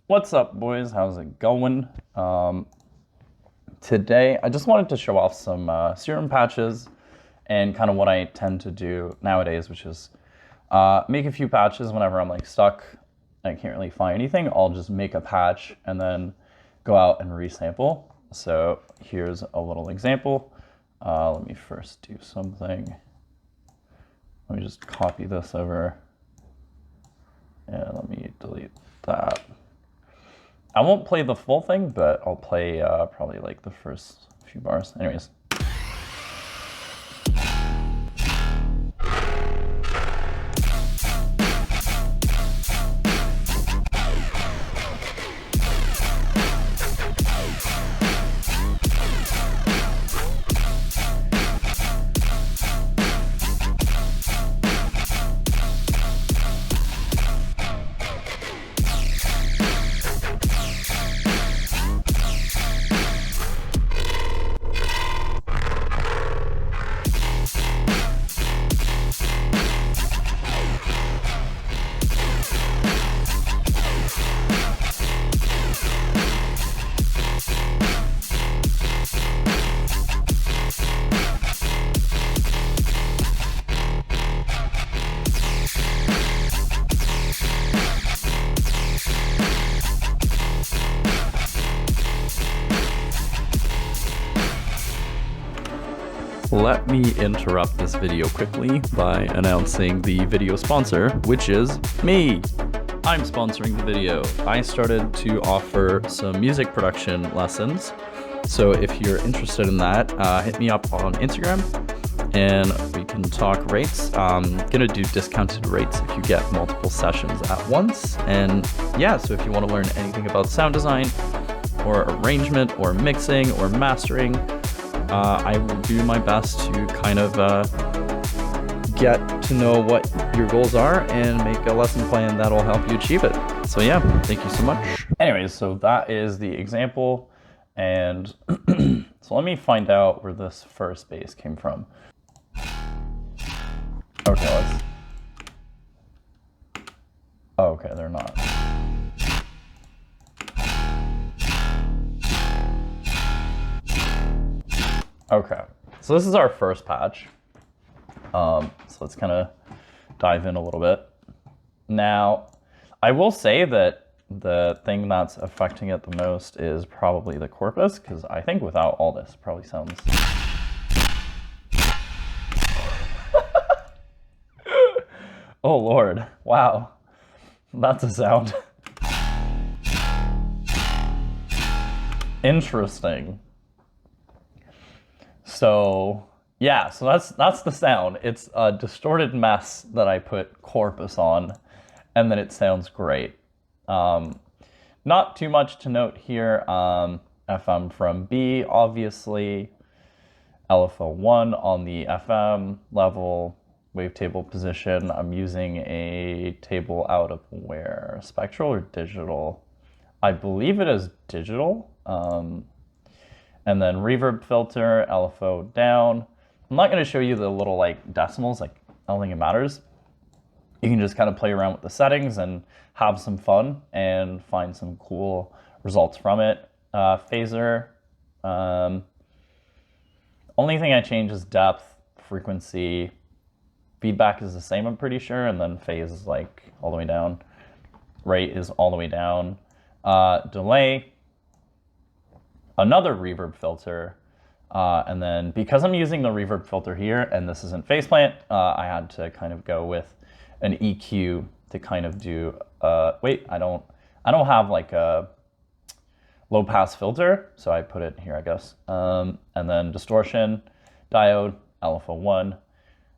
What's up, boys? How's it going? Today I just wanted to show off some serum patches and kind of what I tend to do nowadays, which is make a few patches whenever I'm like stuck and I can't really find anything. I'll just make a patch and then go out and resample. So here's a little example. Let me first do something. Let me just copy this over and let me delete that. I won't play the full thing, but I'll play probably like the first few bars. Anyways. Let me interrupt this video quickly by announcing the video sponsor, which is me. I'm sponsoring the video. I started to offer some music production lessons. So if you're interested in that, hit me up on Instagram and we can talk rates. I'm gonna do discounted rates if you get multiple sessions at once. And yeah, so if you want to learn anything about sound design or arrangement or mixing or mastering, I will do my best to kind of get to know what your goals are and make a lesson plan that'll help you achieve it. So yeah, thank you so much. Anyways, so that is the example. And so let me find out where this first bass came from. Okay, let's... Oh, okay, they're not. Okay, so this is our first patch. So let's kind of dive in a little bit. Now, I will say that the thing that's affecting it the most is probably the corpus, because I think without all this, it probably sounds... Oh Lord, wow, that's a sound. Interesting. So yeah, so that's the sound. It's a distorted mess that I put corpus on, and then it sounds great. Not too much to note here. FM from B, obviously. LFO1 on the FM level, wavetable position. I'm using a table out of where? Spectral or digital? I believe it is digital. And then reverb filter, LFO down. I'm not gonna show you the little like decimals, like I don't think it matters. You can just kind of play around with the settings and have some fun and find some cool results from it. Phaser, only thing I change is depth, frequency, feedback is the same, I'm pretty sure, and then phase is like all the way down. Rate is all the way down. Delay, another reverb filter, and then because I'm using the reverb filter here and this isn't faceplant, I had to kind of go with an EQ to kind of do, wait, I don't have like a low pass filter, so I put it here, I guess. And then distortion, diode, LFO1,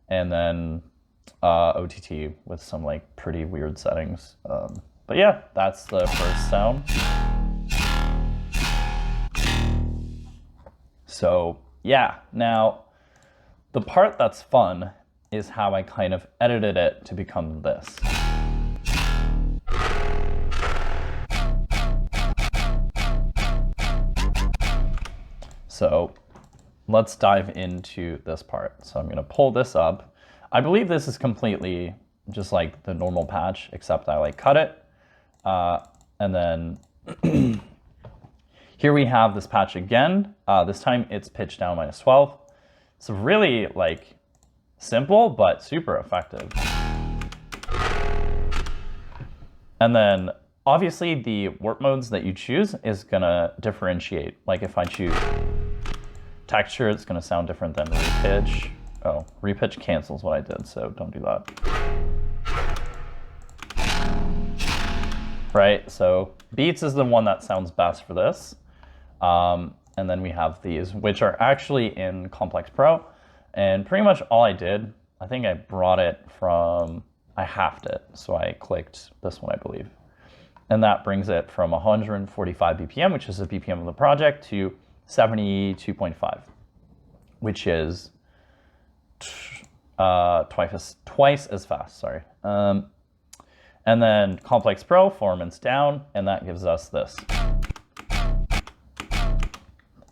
and then OTT with some like pretty weird settings. But yeah, that's the first sound. So yeah, now the part that's fun is how I kind of edited it to become this. So let's dive into this part. So I'm gonna pull this up. I believe this is completely just like the normal patch, except I like cut it. And then here we have this patch again. This time it's pitch down -12. So really like simple, but super effective. And then obviously the warp modes that you choose is gonna differentiate. Like if I choose texture, it's gonna sound different than repitch. Oh, repitch cancels what I did, so don't do that. Right, so beats is the one that sounds best for this. And then we have these, which are actually in Complex Pro. And pretty much all I did, I think I brought it from, I halved it. So I clicked this one, I believe. And that brings it from 145 BPM, which is the BPM of the project, to 72.5, which is twice as fast, sorry. And then Complex Pro, performance down, and that gives us this.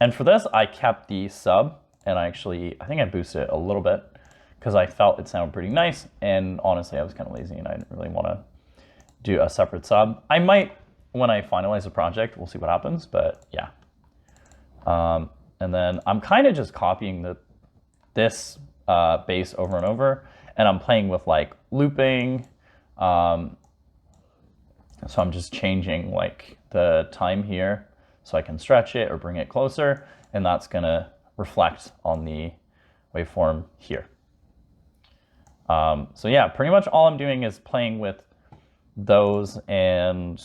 And for this, I kept the sub, and I think I boosted it a little bit because I felt it sounded pretty nice. And honestly, I was kind of lazy and I didn't really want to do a separate sub. I might, when I finalize the project, we'll see what happens, but yeah. And then I'm kind of just copying this bass over and over, and I'm playing with like looping. So I'm just changing like the time here so I can stretch it or bring it closer, and that's gonna reflect on the waveform here. So yeah, pretty much all I'm doing is playing with those and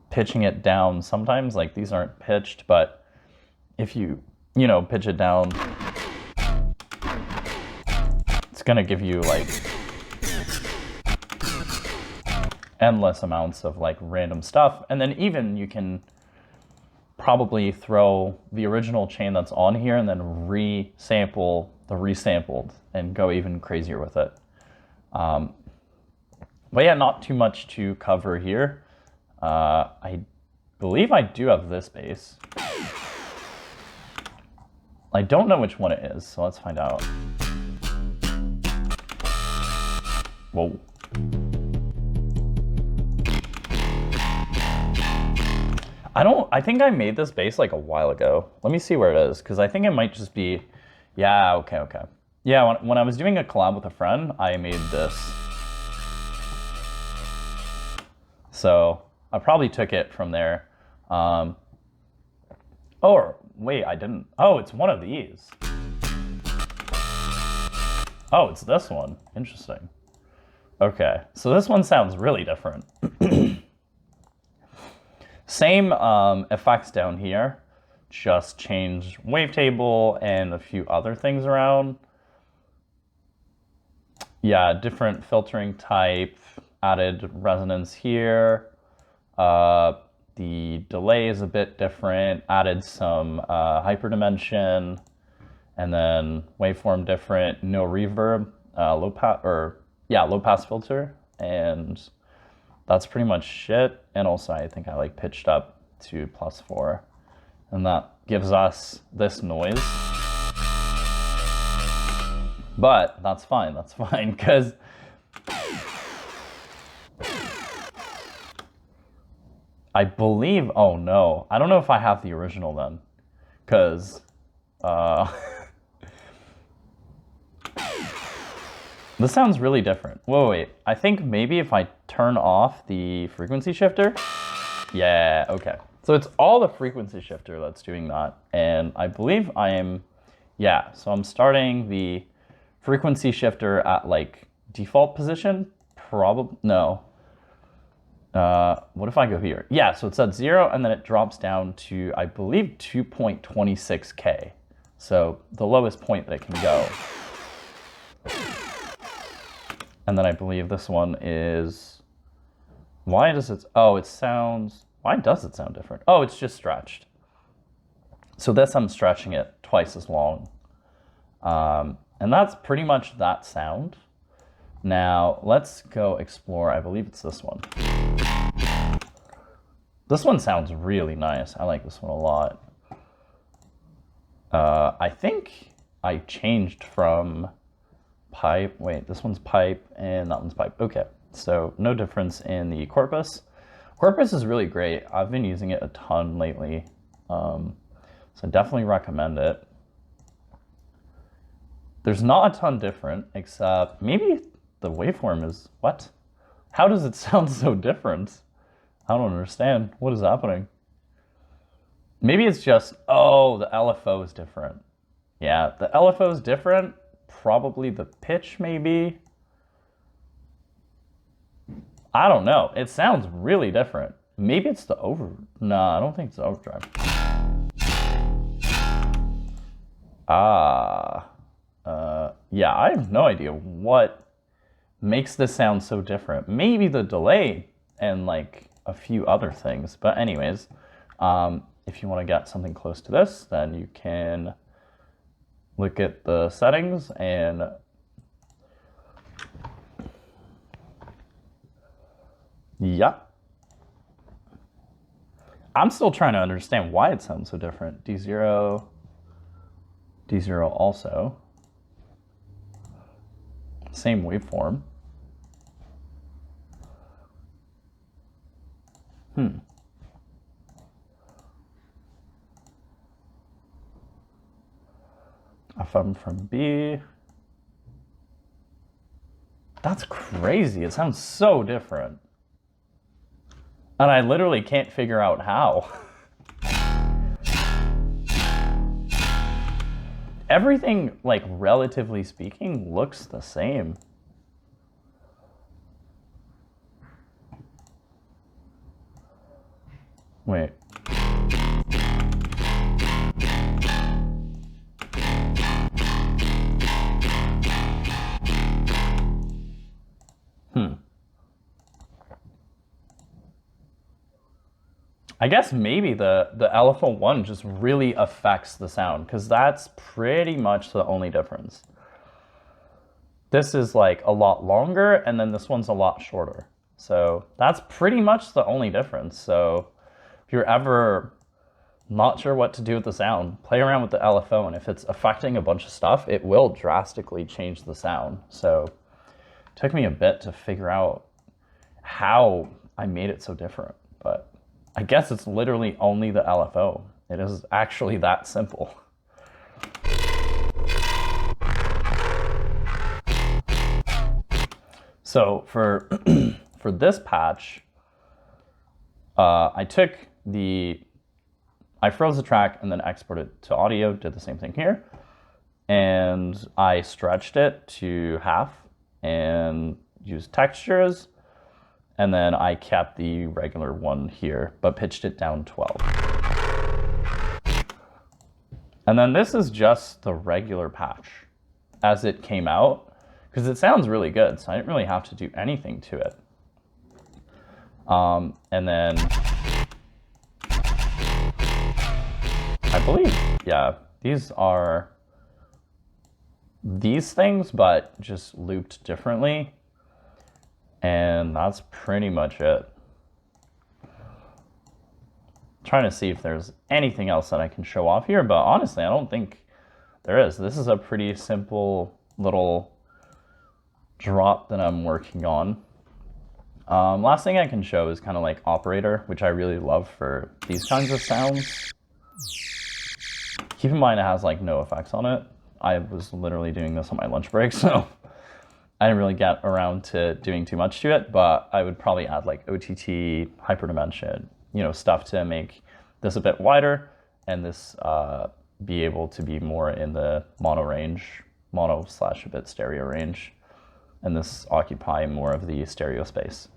pitching it down. Sometimes like these aren't pitched, but if you pitch it down, it's gonna give you like endless amounts of like random stuff. And then even you can probably throw the original chain that's on here and then re-sample the resampled and go even crazier with it. But yeah, not too much to cover here. I believe I do have this bass. I don't know which one it is, so let's find out. Whoa. I think I made this bass like a while ago. Let me see where it is, because I think it might just be, yeah, okay. Yeah, when I was doing a collab with a friend, I made this. So I probably took it from there. Oh, wait, I didn't. Oh, it's one of these. Oh, it's this one. Interesting. Okay, so this one sounds really different. Same effects down here, just changed wavetable and a few other things around. Yeah, different filtering type, added resonance here. The delay is a bit different, added some hyperdimension, and then waveform different, no reverb, low pass filter, and that's pretty much it. And also I think I like pitched up to +4, and that gives us this noise. But that's fine, because I believe, oh no, I don't know if I have the original then, because this sounds really different. Wait, I think maybe if I turn off the frequency shifter, yeah, okay. So it's all the frequency shifter that's doing that, and I believe so I'm starting the frequency shifter at like default position, no. What if I go here? Yeah, so it's at 0 and then it drops down to, I believe, 2.26K. So the lowest point that it can go. And then I believe this one is, why does it sound different? Oh, it's just stretched. So this, I'm stretching it twice as long. And that's pretty much that sound. Now let's go explore, I believe it's this one. This one sounds really nice. I like this one a lot. I think I changed from pipe. Wait, this one's pipe and that one's pipe. Okay, so no difference in the corpus. Corpus is really great. I've been using it a ton lately. So definitely recommend it. There's not a ton different, except maybe the waveform is, what? How does it sound so different? I don't understand. What is happening? Maybe it's just, oh, the LFO is different. Yeah, the LFO is different. Probably the pitch, maybe. I don't know. It sounds really different. Maybe it's the no, I don't think it's the overdrive. Yeah, I have no idea what makes this sound so different. Maybe the delay and like a few other things. But anyways, if you want to get something close to this, then you can look at the settings and yeah. I'm still trying to understand why it sounds so different. D0 also. Same waveform. FM from B. That's crazy. It sounds so different. And I literally can't figure out how. Everything, like, relatively speaking, looks the same. Wait. I guess maybe the LFO1 just really affects the sound, because that's pretty much the only difference. This is like a lot longer, and then this one's a lot shorter. So that's pretty much the only difference. So if you're ever not sure what to do with the sound, play around with the LFO, and if it's affecting a bunch of stuff, it will drastically change the sound. So it took me a bit to figure out how I made it so different, but I guess it's literally only the LFO. It is actually that simple. So for for this patch, I froze the track and then exported it to audio, did the same thing here. And I stretched it to half and used textures. And then I kept the regular one here, but pitched it down 12. And then this is just the regular patch as it came out, because it sounds really good, so I didn't really have to do anything to it. And then I believe, yeah, these are these things, but just looped differently. And that's pretty much it. Trying to see if there's anything else that I can show off here, but honestly, I don't think there is. This is a pretty simple little drop that I'm working on. Last thing I can show is kind of like operator, which I really love for these kinds of sounds. Keep in mind it has like no effects on it. I was literally doing this on my lunch break, so I didn't really get around to doing too much to it, but I would probably add like OTT, hyperdimension, you know, stuff to make this a bit wider and this be able to be more in the mono range, mono / a bit stereo range, and this occupy more of the stereo space.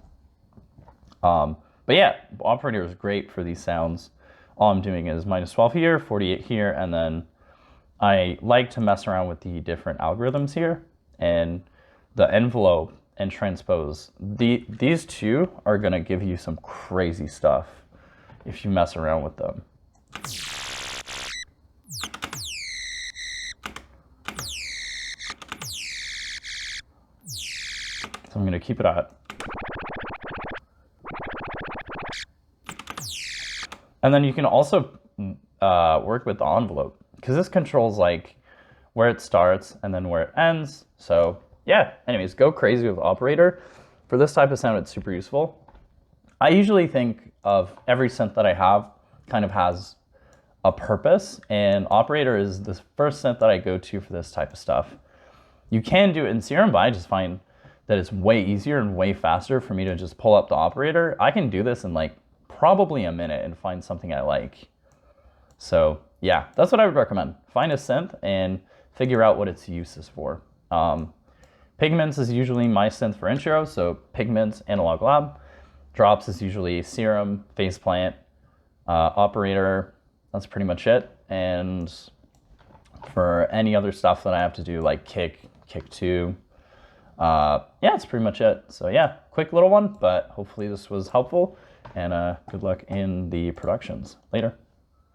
But yeah, operator is great for these sounds. All I'm doing is -12 here, 48 here, and then I like to mess around with the different algorithms here, and the envelope and transpose. These two are gonna give you some crazy stuff if you mess around with them. So I'm gonna keep it at. And then you can also work with the envelope, because this controls like where it starts and then where it ends. So yeah, anyways, go crazy with operator. For this type of sound, it's super useful. I usually think of every synth that I have kind of has a purpose, and Operator is the first synth that I go to for this type of stuff. You can do it in Serum, but I just find that it's way easier and way faster for me to just pull up the Operator. I can do this in like probably a minute and find something I like. So yeah, that's what I would recommend. Find a synth and figure out what its use is for. Pigments is usually my synth for intro, so Pigments, Analog Lab. Drops is usually Serum, Faceplant, Operator. That's pretty much it. And for any other stuff that I have to do, like kick 2, yeah, that's pretty much it. So yeah, quick little one, but hopefully this was helpful, and good luck in the productions. Later.